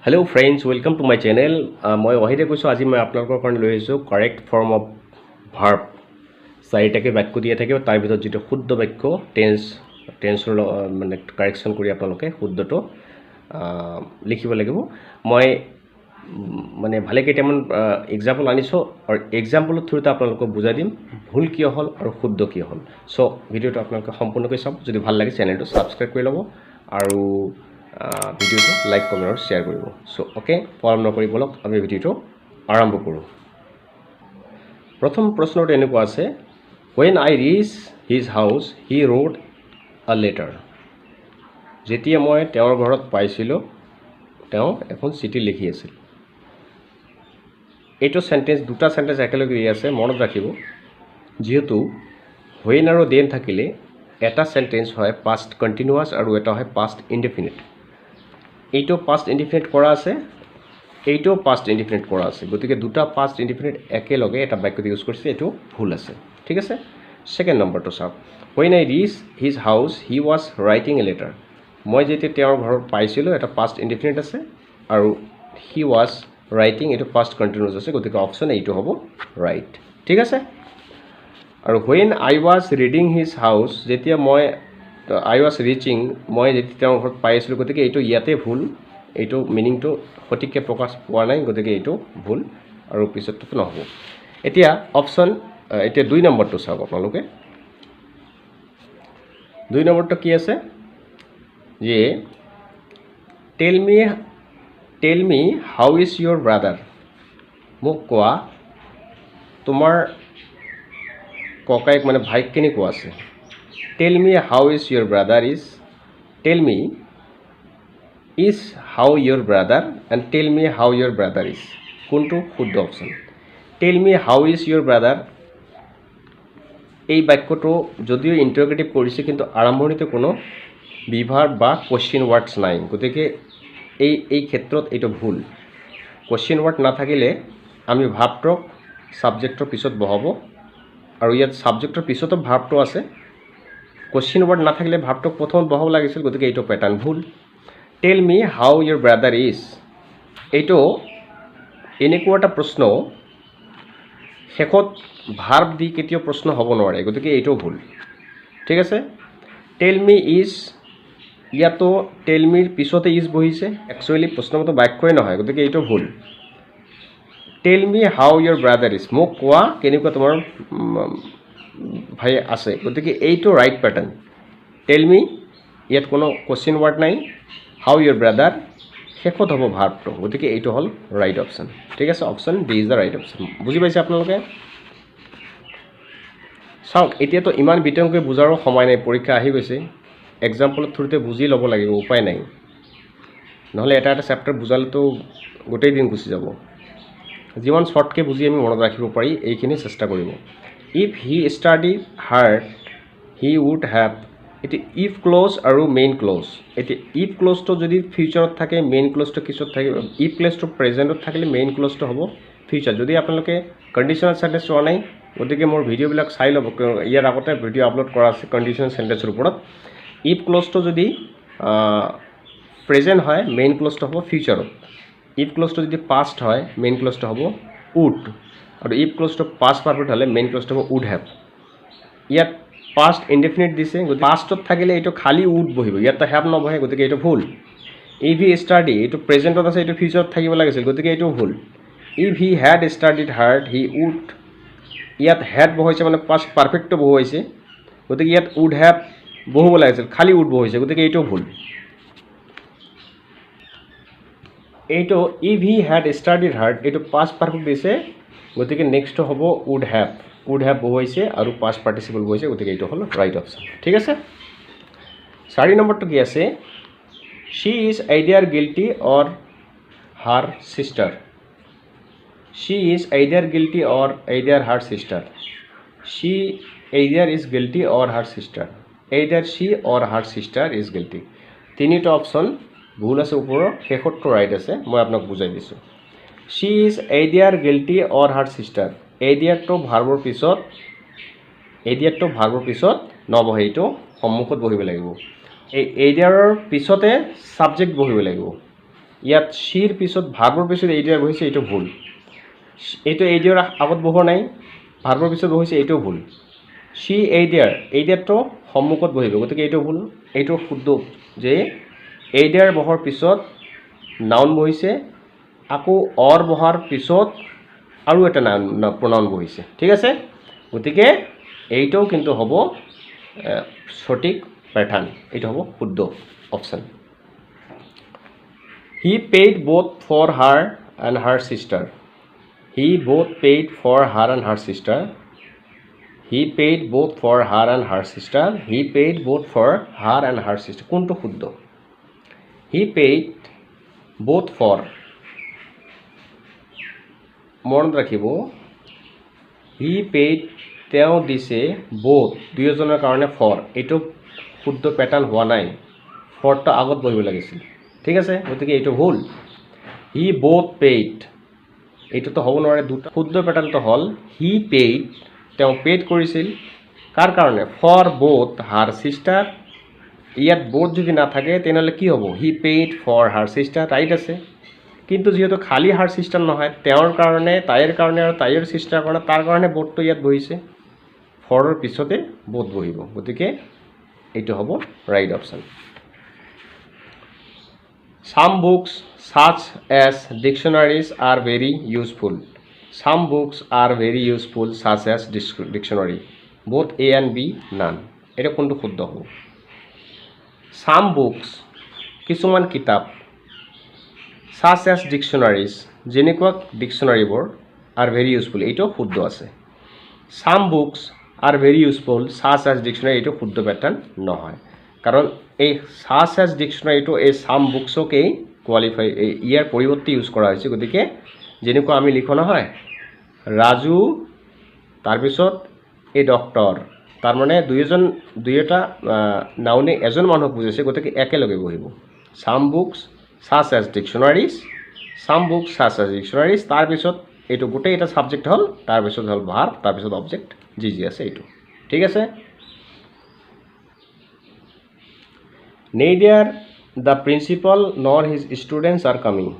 Hello friends, welcome to my channel. মই ওহিদে কৈছোঁ আজি মই আপোনালোকৰ কাৰণে লৈ আহিছোঁ কাৰেক্ট ফৰ্ম অফ ভাৰ্ব চাৰিটাকে বাক্য দিয়া থাকিব তাৰ ভিতৰত যেটো শুদ্ধ বাক্য টেন্সৰ মানে কাৰেকচন কৰি আপোনালোকে শুদ্ধটো লিখিব লাগিব মই মানে ভালে কেইটামান এক্সাম্পল আনিছো আৰু এক্সাম্পলৰ থ্ৰুতে আপোনালোকক বুজাই দিম ভুল কি হল আৰু শুদ্ধ কি হল সো ভিডিওটো আপোনালোকে সম্পূৰ্ণকৈ চাওক যদি ভাল লাগে চেনেলটো সাবস্ক্ৰাইব কৰি ল'ব আৰু ভিডিওটো লাইক কমেন্ট আৰু শেয়াৰ কৰিব সো ওকে পলম নকৰি বলক আমি ভিডিওটো আৰম্ভ কৰো প্ৰথম প্ৰশ্নটো এনেকুৱা আছে when I reached his house he wrote a letter যেতিয়া মই তেওঁৰ ঘৰত পাইছিলো তেওঁ এখন চিঠি লিখি আছিল এইটো সেন্টেন্স দুটা সেন্টেন্স একেলগে দি আছে মনত ৰাখিব যেহেতু when আৰু then থাকিলে এটা সেন্টেন্স হয় past continuous আৰু এটা হয় past indefinite এইটো past indefinite কৰা আছে এইটো past indefinite কৰা আছে গতিকে দুটা past indefinite একেলগে এটা বাক্য ইউজ কৰিছে এটো ভুল আছে ঠিক আছে সেকেন্ড নম্বৰটো চাওক when I reached his house he was writing a letter মই যেতিয়া তেওঁৰ ঘৰত পাইছিলো এটা past indefinite আছে আৰু he was writing এটো past continuous আছে গতিকে অপচন এইটো হ'ব ৰাইট ঠিক আছে আৰু when I was reading his house যেতিয়া মই I was reaching মই যেতিয়া তেওঁৰ ঘৰত পাইছিলো গতিকে এইটো ইয়াতে ভুল এইটো মিনিংটো সঠিককৈ প্ৰকাশ পোৱা নাই গতিকে এইটো ভুল আৰু পিছতটো নহব এতিয়া অপচন এতিয়া দুই নম্বৰটো চাওক আপোনালোকে দুই নম্বৰটো কি আছে যে tell me how is your brother মোক কোৱা তোমাৰ ককাইক মানে ভাইক কেনেকুৱা আছে tell me how is your brother is tell me is how your brother and tell me how your brother is কোনটো শুদ্ধ option tell me how is your brother এই বাক্যটো যদিও ইন্টারোগেটিভ কৰিছে কিন্তু আৰম্ভণিতে কোনো বিভাৰ বা কোশ্চেন ওয়াৰ্ডস নাই গতিকে এই ক্ষেত্ৰত এইটো ভুল কোশ্চেন ওয়াৰ্ড না থাকিলে আমি ভাবটো সাবজেক্টৰ পিছত বহাব আৰু ইয়াত সাবজেক্টৰ পিছতো ভাবটো আছে কোশ্চেন ওয়াৰ্ড না থাকিলে ভাবটো প্ৰথম বহাব লাগিছিল গতিকে এইটো প্যাটাৰ্ন ভুল tell me how your brother is এইটো এনেকুৱা এটা প্ৰশ্ন শেষত ভাৰ্ব দি কেতিয়াও প্ৰশ্ন হ'ব নোৱাৰে গতিকে এইটো ভুল ঠিক আছে tell me is ইয়াতো tell me পিছতে is বহিছে একচুয়ালি প্ৰশ্নটো বাক্যই নহয় গতিকে এইটো ভুল tell me how your brother is মোক কোৱা কেনেকুৱা তোমাৰ ভাই আছে গতিকে এইটো রাইট প্যাটার্ন tell me ইয়াত কোনো কোশ্চেন ওয়ার্ড নাই how your brother শেষত হ'ব ভার্বটো গতিকে এইটো হল রাইট অপশন ঠিক আছে option D is the right option বুজি পাইছে আপোনালোকে চাওক এতিয়াতো ইমান বিতংকৈ বুজাৰো সময় নাই পৰীক্ষা আহি গৈছে এক্সাম্পলৰ থ্ৰুতে বুজি ল'ব লাগিব উপায় নাই নহলে এটা চেপ্টাৰ বুজালেতো গোটেই দিন গুচি যাব যিমান শৰ্টকে বুজি আমি মনত ৰাখিব পাৰি এইখিনি চেষ্টা কৰিব if he studied hard he would have এটি if clause আৰু main clause এটি if clause তো যদি ফিউচাৰত থাকে main clause তো কিছত থাকে if clause তো প্ৰেজেন্টত থাকিলে main clause তো হ'ব ফিউচাৰ যদি আপোনালোকে কন্ডিশনাল সেন্টেন্স হোৱা নাই গতিকে মোৰ ভিডিও বিলাক চাই ল'ব ইয়াৰ আগতে ভিডিও আপলোড কৰা আছে কন্ডিশনাল সেন্টেন্সৰ ওপৰত if clause তো যদি প্ৰেজেন্ট হয় main clause তো হ'ব ফিউচাৰত if clause তো যদি past হয় main clause তো হ'ব would আৰু if clause তো past perfect হলে main clause তো হ'ব would have ইয়াত past indefinite দিছে past ত থাকিলে এটো খালি would বহিব ইয়াত have নবহে গতিকে এটো ভুল if he study এটো প্ৰেজেন্টত আছে এটো ফিউচাৰত থাকিব লাগিছিল গতিকে এটো ভুল if he had studied hard he would ইয়াত had বহাইছে মানে past perfect তো বহাইছে গতিকে ইয়াত would have বহাব লাগিছিল খালি would বহাইছে গতিকে এটো ভুল এইটো if he had studied hard এটো past perfect দিছে গতিকে নেক্সট হ'ব would have বহাইছে আৰু past participle বহাইছে গতিকে এইটো হল ৰাইট অপশন ঠিক আছে 4 নম্বৰটো কি আছে she is either guilty or her sister she is either guilty or either her sister she either is guilty or her sister either she or her sister is guilty তিনিটা option ভুল আছে ওপৰৰ শেষৰটো ৰাইট আছে মই আপোনাক বুজাই দিছো she is either guilty or her sister either to ভাৰ্বৰ পিছত নবহে এইটো সম্মুখত বহিব লাগিব এই either পিছতে সাবজেক্ট বহিব লাগিব ইয়াত শিৰ পিছত ভাৰ্বৰ পিছত এইডিয়াৰ বহিছে, এইটো ভুল। এইটো এইডিয়াৰ আগত বহোৱা নাই, ভাৰ্বৰ পিছত বহিছে, এইটো ভুল। শি এইডিয়াৰটো সন্মুখত বহিব, গতিকে এইটো ভুল। এইটো শুদ্ধ যে এইডিয়াৰ বহাৰ পিছত নাউন বহিছে, আকৌ অৰ বহাৰ পিছত আৰু এটা প্ৰনাউন বহিছে, ঠিক আছে। গতিকে এইটোও কিন্তু হ'ব সঠিক প্যাটাৰ্ন, এইটো হ'ব শুদ্ধ option. He paid both for her and her sister. He both paid for her and her sister. He paid both for her and her sister. He paid both for her and her sister. কোনটো শুদ্ধ? হি paid both for, মনত ৰাখিব, হি paid তেওঁ দিছে, both দুয়োজনৰ কাৰণে for, এইটো শুদ্ধ প্যাটাৰ্ন হোৱা নাই, ফৰটো আগত বহিব লাগিছিল, ঠিক আছে। গতিকে এইটো ভুল। হি বোথ পেইড, এইটোতো হ'ব নোৱাৰে, দুটা শুদ্ধ প্যাটাৰ্ণটো হ'ল হি পেইড, তেওঁ পেইড কৰিছিল, কাৰ কাৰণে? For both her sister. ইয়াত বোথ যদি নাথাকে তেনেহ'লে কি হ'ব? He paid for her sister, right আছে। কিন্তু যিহেতু খালী হাৰ চিষ্টাৰ নহয়, তেওঁৰ কাৰণে, তাইৰ কাৰণে আৰু তাইৰ চিষ্টাৰ কাৰণে, তাৰ কাৰণে বোথটো ইয়াত বহিছে, ফৰৰ পিছতে বোথ বহিব, গতিকে এইটো হ'ব right option. Some books such as dictionaries are very useful. Some books are very useful such as dictionary. Both A and B none. এটা কোনটো শুদ্ধ হ'ব? Some books, কিছুমান কিতাপ, such as dictionaries, যেনেকুৱা ডিকশ্যনাৰীবোৰ, are very useful, এইটো শুদ্ধ আছে। Some books are very useful such as dictionary, এইটো শুদ্ধ প্যাটাৰ্ন নহয়, কাৰণ এই such as ডিকশ্যনাৰীটো এই some বুকছকেই কোৱালিফাই, ইয়াৰ পৰিৱৰ্তে ইউজ কৰা হৈছে। গতিকে যেনেকুৱা আমি লিখোঁ নহয়, ৰাজু তাৰপিছত এই ডক্টৰ, তাৰমানে দুয়োটা নাউনে এজন মানুহক বুজাইছে, গতিকে একেলগে বহিব। some books such as dictionaries, some books such as dictionaries, তাৰপিছত এইটো গোটেই এটা ছাবজেক্ট হ'ল, তাৰপিছত হ'ল ভাৰ্ব, তাৰপিছত অবজেক্ট যি আছে এইটো, ঠিক আছে। Neither the principal nor his students are coming.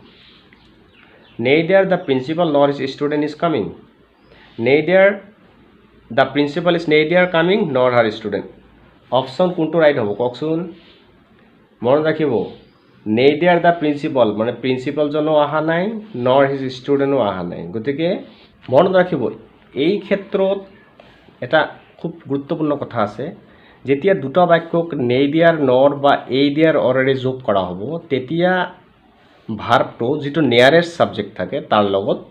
Neither the principal nor his student is coming. Neither the principal is neither coming nor her student. Option কোনটো ৰাইট হ'ব কওকচোন? মনত ৰাখিব, neither the principal মানে প্ৰিন্সিপালজনো অহা নাই, nor his studentও অহা নাই। গতিকে মনত ৰাখিব, এই ক্ষেত্ৰত এটা খুব গুৰুত্বপূৰ্ণ কথা আছে, যেতিয়া দুটা বাক্যক নেইডিয়াৰ নৰ বা এইডিয়াৰ অৰেৰে যোগ কৰা হ'ব, তেতিয়া ভাৰ্বটো যিটো নিয়াৰেষ্ট ছাবজেক্ট থাকে তাৰ লগত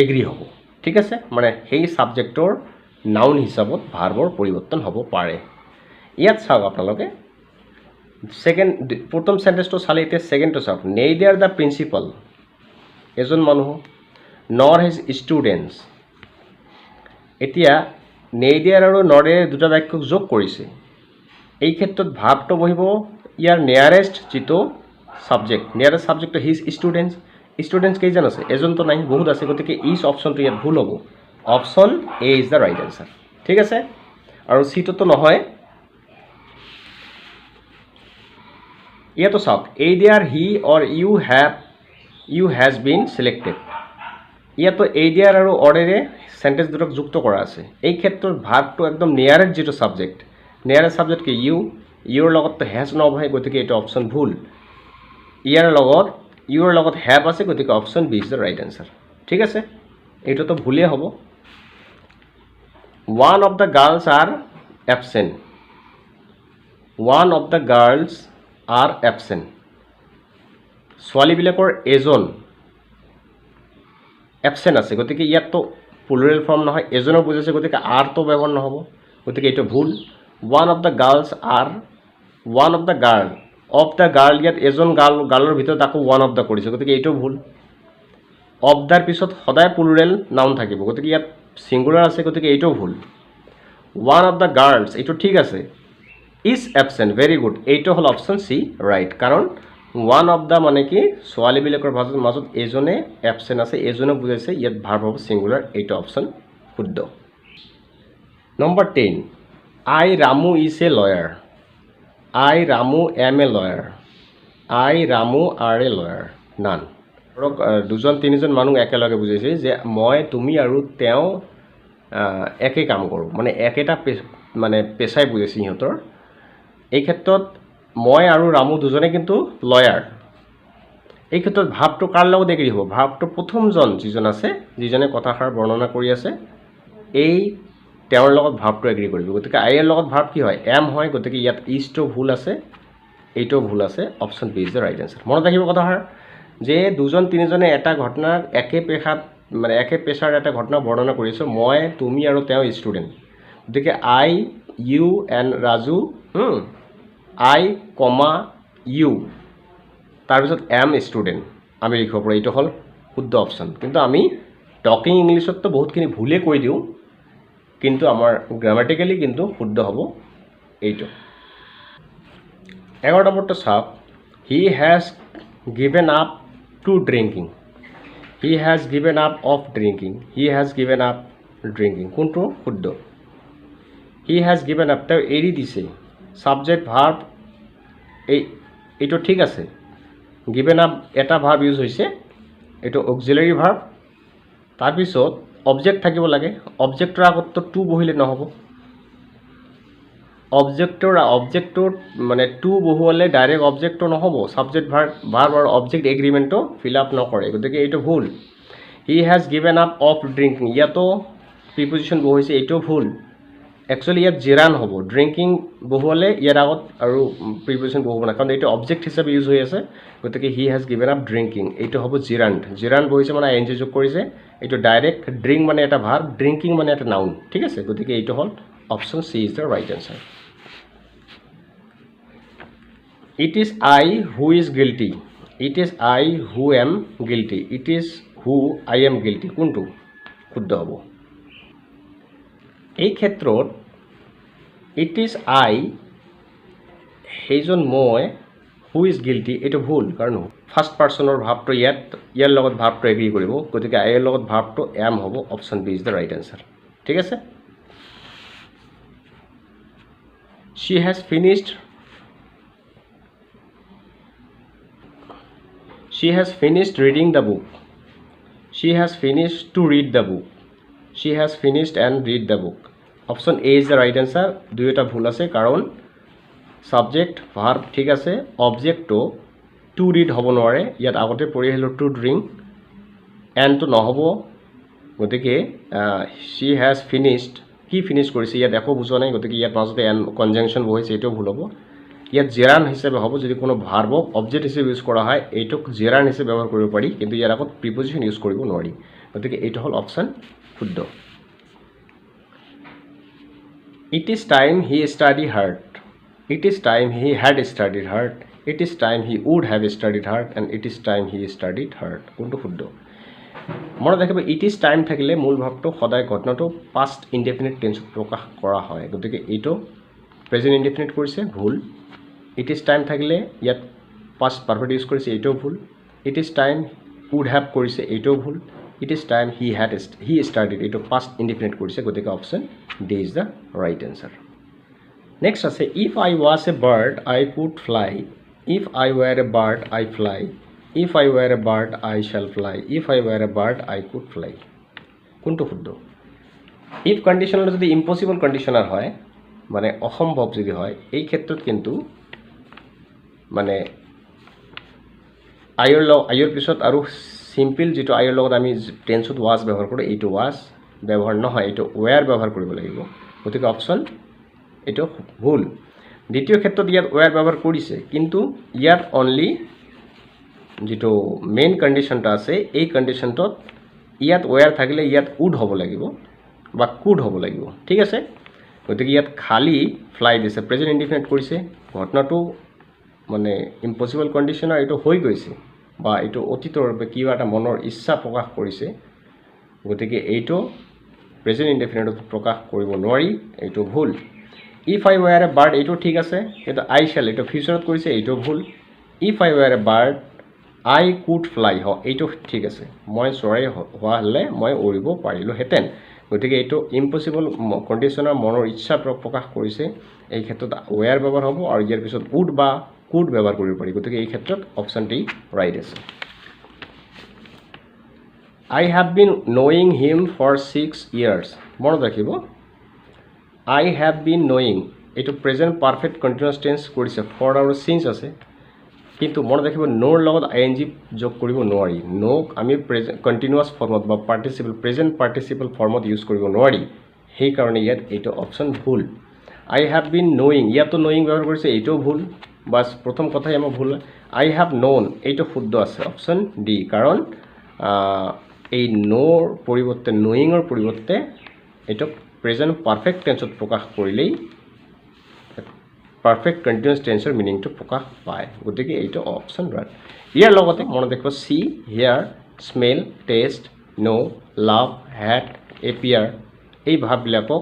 এগ্ৰি হ'ব, ঠিক আছে। মানে সেই ছাবজেক্টৰ নাউন হিচাপত ভাৰ্বৰ পৰিৱৰ্তন হ'ব পাৰে। ইয়াত চাওক আপোনালোকে, প্ৰথম চেণ্টেন্সটো চালে, এতিয়া ছেকেণ্ডটো চাওক, নেইডিয়াৰ দ্য প্ৰিন্সিপাল এজন মানুহ, নৰ হিজ ষ্টুডেণ্টছ। এতিয়া নেইডিয়াৰ আৰু নৰে দুটা বাক্যক যোগ কৰিছে, এই ক্ষেত্ৰত ভাৰ্বটো বহিব ইয়াৰ নিয়াৰেষ্ট যিটো ছাবজেক্ট, নিয়াৰেষ্ট ছাবজেক্টটো হিজ ষ্টুডেণ্টছ। ষ্টুডেণ্টছ কেইজন আছে? এজনটো নাই, বহুত আছে, গতিকে ইজ অপশ্যনটো ইয়াত ভুল হ'ব। Option A is the right answer, ঠিক আছে। আৰু চিটোতো নহয়, ইয়াতো চাওক, এইডিয়াৰ হি অৰ ইউ হেজ বিন চিলেক্টেড। ইয়াতো এইডিয়াৰ আৰু অৰেৰে চেণ্টেন্স দুটাক যুক্ত কৰা আছে, এই ক্ষেত্ৰত ভাৰ্বটো একদম নিয়াৰেষ্ট যিটো ছাবজেক্ট, নিয়াৰেষ্ট ছাবজেক্ট কি? ইউৰ লগততো হেজ নবহে, গতিকে এইটো অপশ্যন ভুল। ইউৰ লগত হেভ আছে, গতিকে option B is the right answer, ঠিক আছে। এইটোতো ভুলেই হ'ব। One of the girls are absent. One of the girls are absent, ছোৱালীবিলাকৰ এজন এবচেণ্ট আছে, গতিকে ইয়াততো প্লুৰেল ফৰ্ম নহয়, এজনক বুজাইছে, গতিকে আৰটো ব্যৱহাৰ নহ'ব, গতিকে এইটো ভুল। One of the girls R, one of the girl, of the girl, ইয়াত এজন গাৰ্লৰ ভিতৰত আকৌ ওৱান অফ দ্য কৰিছে, গতিকে এইটো ভুল। অফ দ্যাৰ পিছত সদায় প্লুৰেল নাউন থাকিব, গতিকে ইয়াত ছিংগুলাৰ আছে, গতিকে এইটোও ভুল। ওৱান অফ দ্য গাৰ্লছ, এইটো ঠিক আছে। ইজ এবচেণ্ট, ভেৰি গুড, এইটো হ'ল অপশ্যন চি ৰাইট, কাৰণ ওৱান অফ দ্য মানে কি? ছোৱালীবিলাকৰ মাজত এজনে এবচেণ্ট আছে, এজনক বুজাইছে, ইয়াত ভাৰ্ব হ'ব ছিংগুলাৰ, এইটো অপশ্যন শুদ্ধ। Number 10, I Ramu is a lawyer. I Ramu am a lawyer. I Ramu are a lawyer none ধৰক দুজন তিনিজন মানুহ একেলগে বুজাইছে যে মই তুমি আৰু তেওঁ একে কাম কৰোঁ মানে একেটা মানে পেচাই বুজাইছে সিহঁতৰ এই ক্ষেত্ৰত মই আৰু ৰামু দুজনে কিন্তু লয়াৰ এই ক্ষেত্ৰত ভাৱটো কাৰ লগত এগ্ৰী হ'ব ভাৱটো প্ৰথমজন যিজন আছে যিজনে কথাষাৰ বৰ্ণনা কৰি আছে এই তেওঁৰ লগত ভাৱটো এগ্ৰী কৰিব গতিকে আই এৰ লগত ভাৱ কি হয় এম হয় গতিকে ইয়াত ইজটো ভুল আছে এইটো ভুল আছে option B is the right answer মনত ৰাখিব কথাষাৰ যে দুজন তিনিজনে এটা ঘটনা একে পেশাত মানে একে পেশাৰ এটা ঘটনা বৰ্ণনা কৰিছোঁ মই তুমি আৰু তেওঁ ষ্টুডেণ্ট গতিকে I you and Raju I comma you তাৰপিছত এম ষ্টুডেণ্ট আমি লিখিব পাৰোঁ এইটো হ'ল শুদ্ধ অপশ্যন কিন্তু আমি টকিং ইংলিছততো বহুতখিনি ভুলেই কৈ দিওঁ কিন্তু আমাৰ গ্ৰামাটিকেলি কিন্তু শুদ্ধ হ'ব এইটো 11 নম্বৰটো চাওক he has given up to drinking he has given up of drinking he has given up drinking কোনটো শুদ্ধ হি হেজ গিভেন আপ তেওঁ এৰি দিছে ছাবজেক্ট ভাৰ্ব এইটো ঠিক আছে গিভেন আপ এটা ভাৰ্ব ইউজ হৈছে এইটো অক্সিলাৰী ভাৰ্ব তাৰপিছত অবজেক্ট থাকিব লাগে অবজেক্টৰ আগততো টু বহিলে নহ'ব অবজেক্টৰ মানে টু বহুৱালে ডাইৰেক্ট অবজেক্টটো নহ'ব ছাবজেক্ট ভাৰ্ব আৰু অবজেক্ট এগ্ৰিমেণ্টটো ফিল আপ নকৰে গতিকে এইটো ভুল he has given up of drinking ইয়াতো প্ৰিপজিশ্যন বহুৱাইছে এইটো ভুল একচুৱেলি ইয়াত জিৰাণ হ'ব ড্ৰিংকিং বহুৱালে ইয়াৰ আগত আৰু প্ৰিপজিশ্যন বহুৱাব নাই কাৰণ এইটো অবজেক্ট হিচাপে ইউজ হৈ আছে গতিকে he has given up drinking এইটো হ'ব জিৰাণ বহিছে মানে আই এন জি যোগ কৰিছে এইটো ডাইৰেক্ট ড্ৰিংক মানে এটা ভাৰ্ব ড্ৰিংকিং মানে এটা নাউন ঠিক আছে গতিকে এইটো হ'ল option C is the right answer it is I who is guilty it is I who am guilty it is who I am guilty কোনটো শুদ্ধ হ'ব এই ক্ষেত্ৰত ইট ইজ আই সেইজন মই হু ইজ গিল্টি এইটো ভুল কাৰণ ফাৰ্ষ্ট পাৰ্চনৰ ভাৱটো ইয়াৰ লগত ভাৱটো এগ্ৰী কৰিব গতিকে আইৰ লগত ভাৱটো এম হ'ব option B is the right answer ঠিক আছে she has finished she has finished reading the book she has finished to read the book she has finished and read the book option a is the right answer দুইটা ভুল আছে কাৰণ subject verb ঠিক আছে অবজেক্টটো two read হ'ব নোৱাৰে ইয়াত আগতে পঢ়ি আহিলোঁ টু ড্ৰিংক এণ্ডটো নহ'ব গতিকে she has finished কি ফিনিছ কৰিছে ইয়াত একো বুজোৱা নাই গতিকে ইয়াত মাজতে এণ্ড কনজাংশ্যন বহিছে এইটো ভুল হ'ব ইয়াত জেৰান হিচাপে হ'ব যদি কোনো ভাৰ্বক অবজেক্ট হিচাপে ইউজ কৰা হয় এইটোক জেৰান হিচাপে ব্যৱহাৰ কৰিব পাৰি কিন্তু ইয়াৰ আগত প্ৰিপজিশ্যন ইউজ কৰিব নোৱাৰি গতিকে এইটো হ'ল অপশ্যন শুদ্ধ it is time he study hard it is time he had studied hard it is time he would have studied hard and it is time he studied hard কোনটো শুদ্ধ মনত ৰাখিব ইট ইজ টাইম থাকিলে মূল ভাৱটো সদায় ঘটনাটো past indefinite টেন্সত প্ৰকাশ কৰা হয় গতিকে এইটো প্ৰেজেণ্ট ইনডেফিনিট কৰিছে ভুল ইট ইজ টাইম থাকিলে ইয়াত পাষ্ট পাৰফেক্ট ইউজ কৰিছে এইটোও ভুল it is time would have কৰিছে এইটোও ভুল it is time he started এইটো পাষ্ট ইনডেফিনিট কৰিছে গতিকে option D is the right answer next আছে if I was a bird I could fly if I were a bird I fly if I were a bird I shall fly if I were a bird I could fly কোনটো শুদ্ধ if কণ্ডিশ্যনাৰ যদি impossible কণ্ডিশ্যনাৰ হয় মানে অসম্ভৱ যদি হয় এই ক্ষেত্ৰত কিন্তু মানে আইৰ পিছত আৰু সিম্পল যেটো আইৰ লগত আমি টেন্সত ওয়াজ ব্যৱহাৰ কৰোঁ এইটো ওয়াজ ব্যৱহাৰ নহয় এইটো ওয়্যাৰ ব্যৱহাৰ কৰিব লাগিব গতিকে অপশ্যন এইটো ভুল দ্বিতীয় ক্ষেত্ৰত ইয়াত ওয়্যাৰ ব্যৱহাৰ কৰিছে কিন্তু ইয়াত অনলি যেটো মেইন কণ্ডিশ্যনটা আছে এই কণ্ডিশ্যনটোত ইয়াত ওয়্যাৰ থাকিলে ইয়াত উড হ'ব লাগিব বা কুড হ'ব লাগিব ঠিক আছে গতিকে ইয়াত খালি ফ্লাই দিছে প্ৰেজেণ্ট ইনডিফিনিট কৰিছে ঘটনাটো মানে ইম্পচিবল কণ্ডিশ্যনাৰ এইটো হৈ গৈছে বা এইটো অতীতৰ কিবা এটা মনৰ ইচ্ছা প্ৰকাশ কৰিছে গতিকে এইটো প্ৰেজেণ্ট ইনডিফিনিটত প্ৰকাশ কৰিব নোৱাৰি এইটো ভুল if I were a bird এইটো ঠিক আছে কিন্তু আই শ্বেল এইটো ফিউচাৰত কৰিছে এইটো ভুল if I were a bird I could fly এইটো ঠিক আছে মই চৰাই হোৱা হ'লে মই উৰিব পাৰিলোহেঁতেন গতিকে এইটো ইম্পচিবল কণ্ডিশ্যনাৰ মনৰ ইচ্ছা প্ৰকাশ কৰিছে এই ক্ষেত্ৰত ৱেৰ ব্যৱহাৰ হ'ব আৰু ইয়াৰ পিছত উড বা কুড ব্যৱহাৰ কৰিব পাৰি গতিকে এই ক্ষেত্ৰত অপশ্যন ডি ৰাইট আছে I have been knowing him for 6 years মনত ৰাখিব I have been knowing এইটো প্ৰেজেন্ট পাৰফেক্ট কন্টিনিউয়াছ টেন্স কৰিছে for আৰু since আছে কিন্তু মনত ৰাখিব নোৰ লগত ing যোগ কৰিব নোৱাৰি নোক আমি প্ৰেজেন্ট কন্টিনিউয়াছ ফৰ্মত বা পাৰ্টিসিপল প্ৰেজেন্ট পাৰ্টিসিপল ফৰ্মত ইউজ কৰিব নোৱাৰি সেই কাৰণে ইয়াত এইটো অপশ্যন ভুল I have been knowing ইয়াতো knowing ব্যৱহাৰ কৰিছে এইটো ভুল বাস প্ৰথম কথাই আমাৰ ভুল I have known এইটো শুদ্ধ আছে অপশ্যন ডি কাৰণ এই নোৰ পৰিৱৰ্তে knowingৰ পৰিৱৰ্তে এইটো প্ৰেজেন্ট পাৰফেক্ট টেন্সত প্ৰকাশ কৰিলেই পাৰফেক্ট কন্টিনিউয়াছ টেন্সৰ মিনিংটো প্ৰকাশ পায় গতিকে এইটো অপশ্যন ৰাইট ইয়াৰ লগতে মনত ৰাখিব see hear smell taste know love hate appear এই ভাৱবিলাকক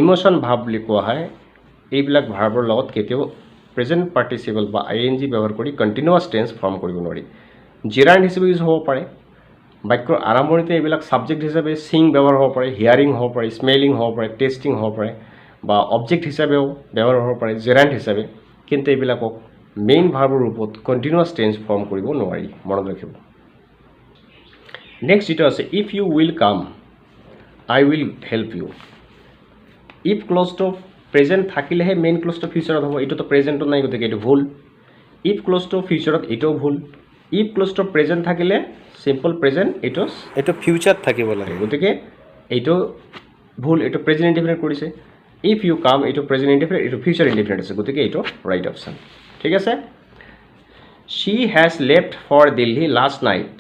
ইমোশন ভাৱ বুলি কোৱা হয় এইবিলাক ভাৰ্বৰ লগত কেতিয়াও প্ৰেজেন্ট পাৰ্টিসিপল বা ing ব্যৱহাৰ কৰি কন্টিনিউয়াছ টেন্স ফৰ্ম কৰিব নোৱাৰি জেৰাণ্ড হিচাপে ইউজ হ'ব পাৰে বাক্যৰ আৰম্ভণিতে এইবিলাক সাবজেক্ট হিচাপে সিং ব্যৱহাৰ হ'ব পাৰে হিয়াৰিং হ'ব পাৰে স্মেলিং হ'ব পাৰে টেষ্টিং হ'ব পাৰে বা অবজেক্ট হিচাপেও ব্যৱহাৰ হ'ব পাৰে জেৰাণ্ড হিচাপে কিন্তু এইবিলাকক মেইন ভাৰ্বৰ ৰূপত কন্টিনিউয়াছ টেন্স ফৰ্ম কৰিব নোৱাৰি মনত ৰাখিব নেক্সট যেটো আছে if you will come I will help you if clause to present থাকিলেহে মেইন ক্লোজ টু ফিউচাৰত হ'ব এইটো তো প্ৰেজেন্টত নাই গতিকে এইটো ভুল ইফ ক্লোজ টু ফিউচাৰত এইটোও ভুল ইফ ক্লোজ টু প্ৰেজেন্ট থাকিলে সিম্পল প্ৰেজেন্ট এইটো ফিউচাৰত থাকিব লাগে গতিকে এইটো ভুল এইটো প্ৰেজেন্ট ইনডিফিনিট কৰিছে ইফ ইউ কাম এইটো প্ৰেজেন্ট ইনডিফিনিট এইটো ফিউচাৰ ইনডিফিনিট আছে গতিকে এইটো ৰাইট অপশ্যন ঠিক আছে she has left for Delhi last night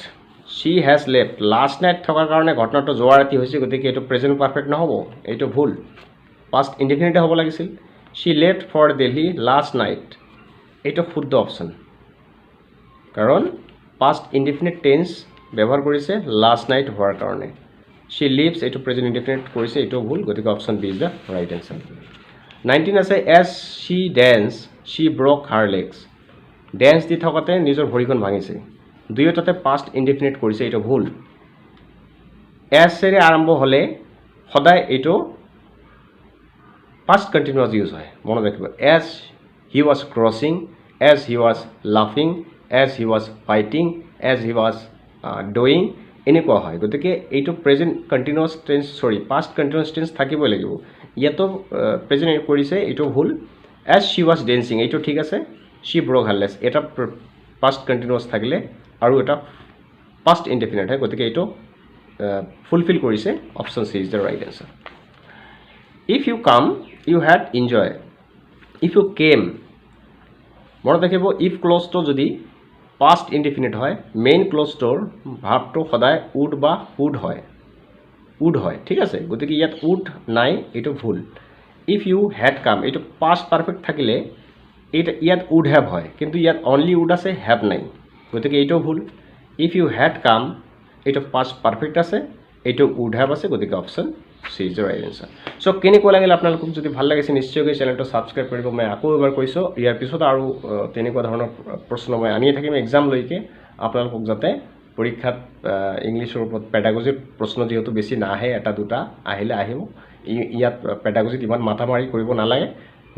she has left last night থকাৰ কাৰণে ঘটনাটো যোৱা ৰাতি হৈছে গতিকে এইটো প্ৰেজেন্ট পাৰফেক্ট নহব এইটো ভুল past indefinite হ'ব লাগিছিল she left for Delhi last night এইটো শুদ্ধ অপশ্যন কাৰণ past indefinite tense ব্যৱহাৰ কৰিছে last night হোৱাৰ কাৰণে she leaves এইটো প্ৰেজেন্ট ইনডিফিনিট কৰিছে এইটো ভুল গতিকে option B is the right answer 19 আছে as she danced she broke her legs dance দি থকাতে নিজৰ ভৰিখন ভাঙিছে দুয়োটাতে past indefinite কৰিছে এইটো ভুল as এৰে আৰম্ভ হলে সদায় এইটো past continuous use হয় মনত ৰাখিব as he was crossing as he was laughing as he was fighting as he was doing এনেকুৱা হয় গতিকে এইটো প্ৰেজেন্ট কন্টিনিউয়াছ টেন্স সৰি past continuous tense থাকিবই লাগিব ইয়াতো প্ৰেজেন্ট কৰিছে এইটো ভুল as she was dancing এইটো ঠিক আছে she broke her legs এটা past continuous থাকিলে আৰু এটা past indefinite হয় গতিকে এইটো ফুলফিল কৰিছে option C is the right answer if you come you had enjoy if you came মনত ৰাখিব if ক্লজ to যদি past indefinite হয় মেইন ক্লজ toৰ ভাৱটো সদায় would বা would হয় ঠিক আছে গতিকে ইয়াত would নাই এইটো ভুল if you had come এইটো past perfect থাকিলে এটা ইয়াত would have হয় কিন্তু ইয়াত only would আছে have নাই গতিকে এইটো ভুল if you had come এইটো past perfect আছে এইটো would have আছে গতিকে option C is the right answer so কেনেকুৱা লাগিল আপোনালোকক যদি ভাল লাগিছে নিশ্চয়কৈ চেনেলটো সাবস্ক্ৰাইব কৰিব মই আকৌ এবাৰ কৈছো ইয়াৰ পিছত আৰু তেনেকুৱা ধৰণৰ প্ৰশ্ন মই আনিয়ে থাকিম এক্সাম লৈকে আপোনালোকক যাতে পৰীক্ষাত ইংলিছৰ ওপৰত পেডাগজিৰ প্ৰশ্ন যেহেতু বেছি নাহে এটা দুটা আহিলে আহিব ইয়াত পেডাগজিত ইমান মাথা মাৰি কৰিব নালাগে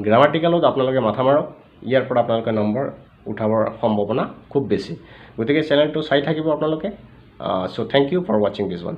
গ্ৰামাটিকেলত আপোনালোকে মাথা মাৰক ইয়াৰ পৰা আপোনালোকে নম্বৰ উঠাবৰ সম্ভাৱনা খুব বেছি গতিকে চেনেলটো চাই থাকিব আপোনালোকে so thank you for watching this one